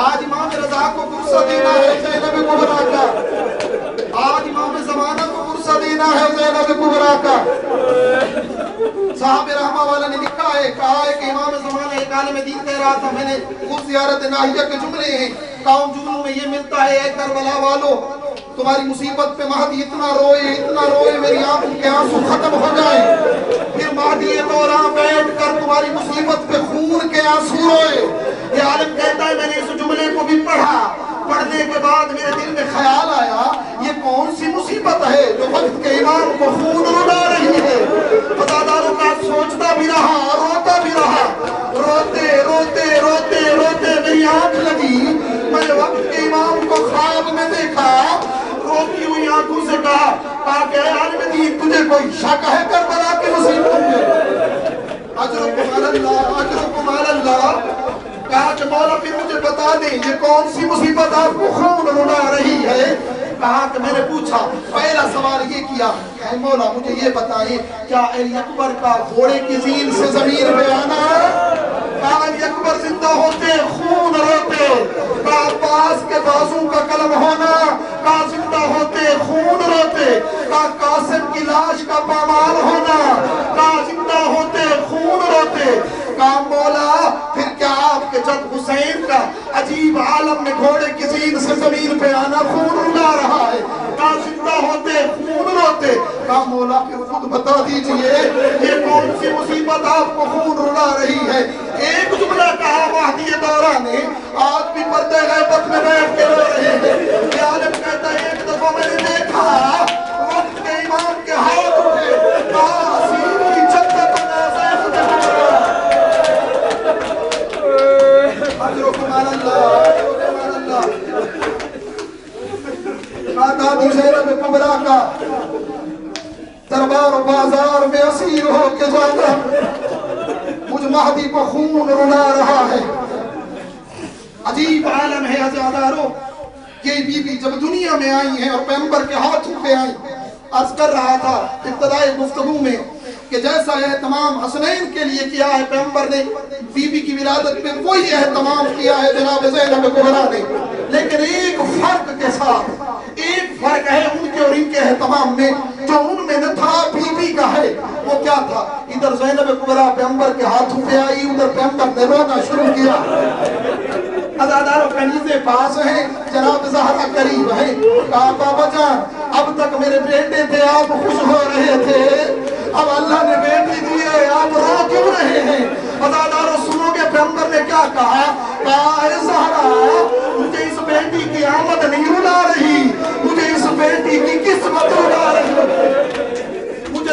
آج امام رضا کو فرصہ دینا ہے زینب کبریٰ کا، آج امام زمانہ کو فرصہ دینا ہے زینب کبریٰ کا۔ صاحب رحمہ والا نے لکھا ہے، کہا ہے کہ امام زمانہ ایک عالم دین کہہ رہا تھا، میں نے خود زیارت ناہیہ کے جملے ہیں، کام جملوں میں یہ ملتا ہے، اے کربلا والو تمہاری مصیبت پہ مہدی اتنا روئے میری آنکھوں کے آنسو ختم ہو جائیں، پھر مہدی دوران بیٹھ کر تمہاری مصیبت پہ خون کے آنسو روئے۔ یہ عالم کہتا ہے میں نے اس جملے کو بھی پڑھا، پڑھنے کے بعد میرے دل میں خیال آیا یہ کون سی مصیبت ہے جو وقت کے امام کو خون رلا رہی ہے۔ عزاداروں کا سوچتا بھی رہا، روتا بھی رہا، روتے روتے روتے روتے میری آنکھ لگی، میں نے وقت کے امام کو خواب میں دیکھا، روتی ہوئی آنکھوں سے کہا کہ اے عالم دین تجھے کوئی شک ہے کربلا کی مصیبت میں؟ اجرکم علی اللہ، اجرکم علی اللہ۔ کہا کہ مولا پھر مجھے بتا دیں یہ کون سی مصیبت آپ کو خون رلا رہی ہے؟ کہا کہ میں نے پوچھا، پہلا سوال یہ کیا، اے مولا مجھے یہ بتائیں کیا علی اکبر کا گھوڑے کی زین سے زمین پہ آنا؟ کہا علی اکبر زندہ ہوتے خون روتے، کہا عباس کے بازو کا قلم ہونا، کہا زندہ ہوتے خون روتے، کہا قاسم کی لاش کا پامال ہونا، کہا زندہ ہوتے خون روتے، کہا مولا پھر کیا آپ کے جد حسین کا عجیب عالم میں گھوڑے کی زین سے زمین پہ آنا خون رلا رہا ہے؟ کہا زندہ ہوتے خون روتے، کہا مولا پھر خود بتا دیجئے یہ کون سی مصیبت آپ کو خون رلا رہی ہے؟ ایک جملہ کہا مہدی دورہ نے، آج بھی پردے غیبت میں بیٹھ کے رو رہے ہیں۔ یہ عالم کہتا ہے ایک دفعہ میں نے دیکھا وقت کے امام کے ہاتھ اٹھے، کہا حسین کی جنت نازیب میں اجرکم علی اللہ، اجرکم علی اللہ۔ دادی زینب کبریٰ کا دربار و بازار میں اسیر ہو کے جاتا، مجھ مہدی کو خون رلا رہا ہے۔ عجیب عالم ہے عزادارو، یہ بی بی جب دنیا میں آئی ہیں اور پیغمبر کے ہاتھوں پہ آئی، عرض کر رہا تھا ابتدائی گفتگو میں کہ جیسا اہتمام حسنین کے لیے کیا ہے پیغمبر نے، بی بی کی ولادت میں وہی اہتمام کیا ہے جناب زینب کبریٰ نے، لیکن ایک فرق کے ساتھ، ایک فرق ہے ان کے اور ان کے اہتمام میں جو ان میں نہ تھا بی بی کا ہے۔ وہ کیا تھا؟ ادھر زینب کبریٰ پیغمبر کے ہاتھوں پہ آئی، ادھر پیغمبر نے رونا شروع کیا۔ عزادارو کنیزیں پاس ہیں، جناب زہرا قریب ہیں، کہا بابا جان اب تک میرے بیٹے تھے آپ خوش ہو رہے تھے، اب اللہ نے بیٹی دیے آپ رو کیوں رہے ہیں؟ عزادارو سنو گے پیغمبر نے کیا کہا؟ کہا اے زہرا مجھے اس بیٹی کی آمد نہیں رلا رہی، مجھے اس بیٹی کی قسمت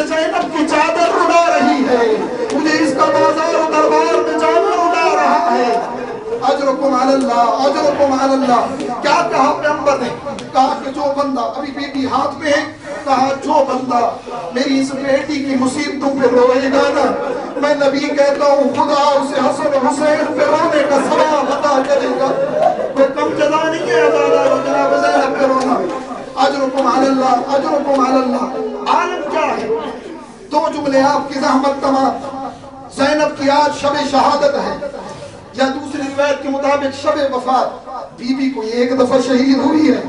زینب کی چادر اڑا رہی ہے، مجھے اس کا بازار و دربار میں جانا اڑا رہا ہے۔ اجرکم علی اللہ، اجرکم علی اللہ۔ کیا کہا پیغمبر نے؟ کہا کہ جو بندہ، ابھی بیٹی ہاتھ میں ہے، کہا جو بندہ میری اس بیٹی کی مصیبتوں پہ روئے گا نا، میں نبی کہتا ہوں خدا اسے حسن و حسین پہ رونے کا ثواب عطا کرے گا۔ کوئی کم جزا نہیں ہے عزادار و جناب زینب پہ رونا۔ اجرکم علی اللہ، اجرکم علی اللہ۔ عالم کیا ہے؟ دو جملے آپ کی زحمت تمام۔ زینب کی آج شب شہادت ہے، یا دوسری روایت کے مطابق شب وفات۔ بی بی کو ایک دفعہ شہید ہوئی ہے،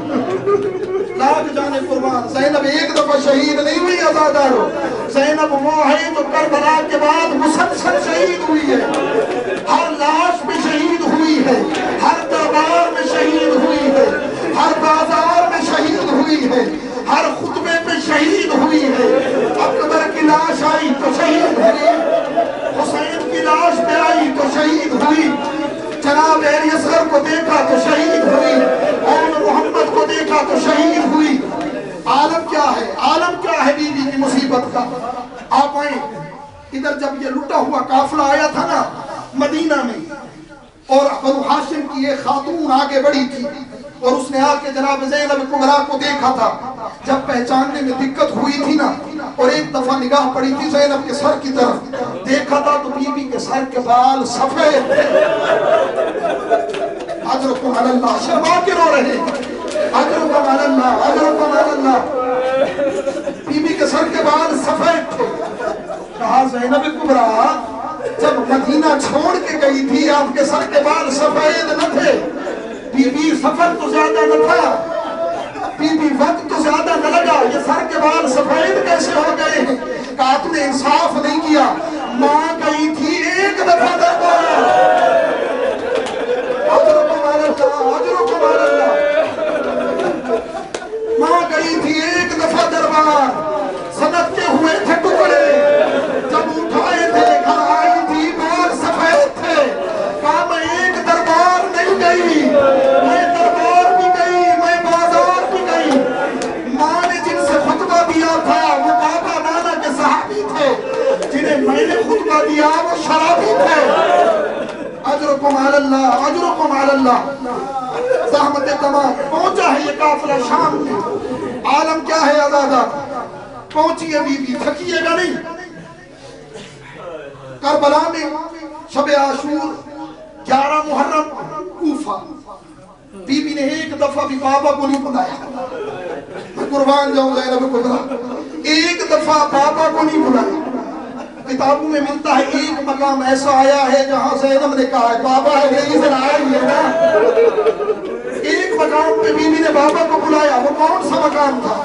لاکھ جانے قربان، زینب ایک دفعہ شہید نہیں ہوئی عزادارو۔ زینب وہ ہے جو کربلا کے بعد مسلسل شہید ہوئی ہے، ہر لاش میں شہید ہوئی ہے، ہر دربار میں شہید ہوئی ہے، ہر بازار میں شہید ہوئی ہے، ہر خطبے پہ شہید ہوئی ہے۔ اکبر کی لاش آئی تو شہید ہوئی، حسین کی لاش پہ آئی تو شہید ہوئی، جناب علی اصغر کو دیکھا تو شہید ہوئی، اور محمد کو دیکھا تو شہید ہوئی۔ عالم کیا ہے؟ عالم کیا ہے بی بی کی مصیبت کا؟ آپ آئیں ادھر، جب یہ لٹا ہوا قافلہ آیا تھا نا مدینہ میں، اور بنو ہاشم کی ایک خاتون آگے بڑھی تھی، اور اس نے آ کے جناب زینب کبریٰ کو دیکھا تھا۔ جب پہچاننے میں دقت ہوئی تھی نا، اور ایک دفعہ نگاہ پڑی تھی زینب کے سر کی طرف، دیکھا تھا تو بی بی کے سر کے بال سفید تھے۔ اجرکم علی اللہ، شرما کے رو رہے ہیں۔ اجرکم علی اللہ، اجرکم علی اللہ۔ بی بی کے سر کے بال سفید تھے۔ کہا زینب کبریٰ جب مدینہ چھوڑ کے گئی تھی آپ کے سر کے بال سفید نہ تھے۔ بی بی سفر تو زیادہ نہ تھا، بی بی وقت تو زیادہ نہ لگا، یہ سر کے بال سفید کیسے ہو گئے ہیں؟ کہا تم نے انصاف نہیں کیا، ماں گئی تھی ایک دفعہ دربار۔ اجرکم علی اللہ، اجرکم علی اللہ۔ ماں گئی تھی ایک دفعہ دربار، سنت کے ہوئے تھے ٹکڑے، جب اٹھائے تھے گھر آئی تھی بال سفید تھے۔ کہا میں ایک دربار نہیں گئی، میں دربار بھی گئی، میں بازار بھی گئی۔ ماں نے جن سے خطبہ دیا تھا وہ بابا نانا کے صحابی تھے، جنہیں میں نے خطبہ دیا وہ شرابی تھے۔ اجرکم علی اللہ، اجرکم علی اللہ۔ زحمت تمام پہنچا ہے یہ قافلہ شام میں۔ عالم کیا ہے عزادہ؟ پہنچی ہے بی بی، تھکیے گا نہیں۔ کربلا میں شب عاشور 11 محرم کوفہ، بی بی نے ایک دفعہ بھی بابا کو نہیں بلایا۔ میں قربان جاؤں زینب کبریٰ، ایک دفعہ بابا کو نہیں بلایا۔ کتابوں میں ملتا ہے ایک مقام ایسا آیا ہے جہاں زینب نے کہا ہے بابا ہے یہ ادھر آیا ہی ہے نا۔ ایک مقام پہ بی بی نے بابا کو بلایا، وہ کون سا مقام تھا؟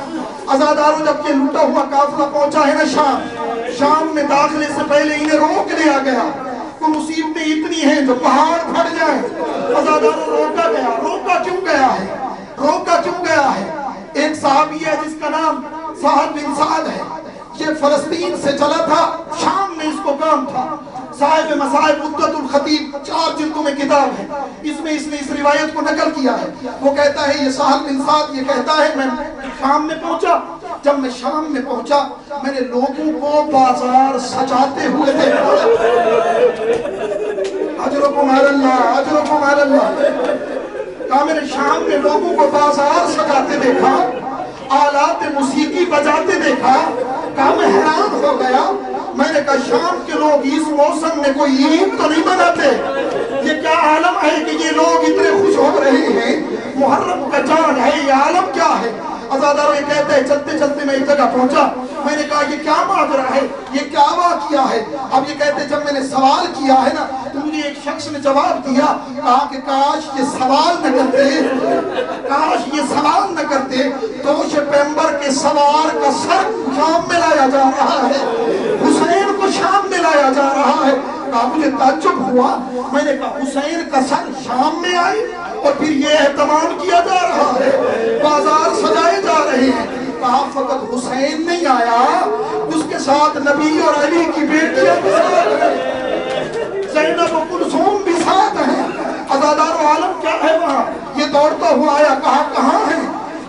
عزاداروں جب یہ لٹا ہوا قافلہ پہنچا ہے نا شام میں داخلے سے پہلے انہیں روک لیا گیا۔ کو مصیبتیں اتنی ہیں جو پہاڑ پھٹ جائیں، عزاداروں روکا گیا۔ روکا کیوں گیا ہے؟ روکا کیوں گیا ہے؟ ایک صحابی ہے جس کا نام سہل بن سعد ہے، یہ فلسطین سے چلا تھا، شام میں اس کو کام تھا۔ صاحب مصائب عدت الخطیب 4 جلدوں میں کتاب ہے، اس میں اس نے اس روایت کو نقل کیا ہے۔ وہ کہتا ہے یہ سہل بن سعد یہ کہتا ہے میں شام میں پہنچا، جب میں شام میں پہنچا میں نے لوگوں کو بازار سجاتے ہوئے دیکھا۔ اجرکم علی اللہ، اجرکم علی اللہ۔ کہا میں نے شام میں لوگوں کو بازار سجاتے دیکھا، آلات موسیقی بجاتے دیکھا۔ کہا میں حیران ہو گیا، میں نے کہا شام کے لوگ اس موسم میں کوئی عید تو نہیں مناتے؟ یہ کیا عالم ہے کہ یہ لوگ اتنے خوش ہو رہے ہیں؟ محرم کا چاند ہے، یہ عالم کیا ہے؟ عزاداروں یہ کہتے ہیں چلتے چلتے میں ایک جگہ پہنچا، میں نے کہا یہ کیا ماجرا ہے، یہ کیا واقعہ ہے؟ اب یہ کہتے ہیں جب میں نے سوال کیا ہے نا تو مجھے ایک شخص نے جواب دیا، کہا کہ کاش یہ سوال نہ کرتے، کاش یہ سوال نہ کرتے تو پیغمبر کے سوار کا سر شام میں لایا جا رہا ہے، حسین کو شام میں لایا جا رہا ہے۔ کہا مجھے تعجب ہوا، میں نے کہا حسین کا سر شام میں آئی اور پھر یہ اہتمام کیا جا رہا ہے، بازار سجائے جا رہے ہیں۔ کہا فقط حسین نہیں آیا، اس کے ساتھ نبی اور علی کی بیٹیاں بھی ساتھ ہیں، زینب و کلثوم بھی ساتھ ہیں۔ عزادار و عالم کیا ہے وہاں؟ یہ دوڑتا ہوا آیا، کہا کہاں ہیں؟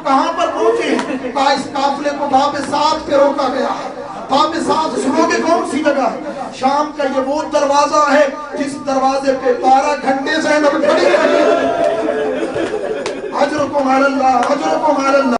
کہاں پر پہنچے؟ کہا اس قافلے کو باب سعد پہ روکا گیا ہے، آپ ساتھ سنو گے کون سی جگہ ہے؟ شام کا یہ وہ دروازہ ہے جس دروازے پہ 12 گھنٹے زینب کھڑی رہی. اجرکم علی اللہ، اجرکم علی اللہ.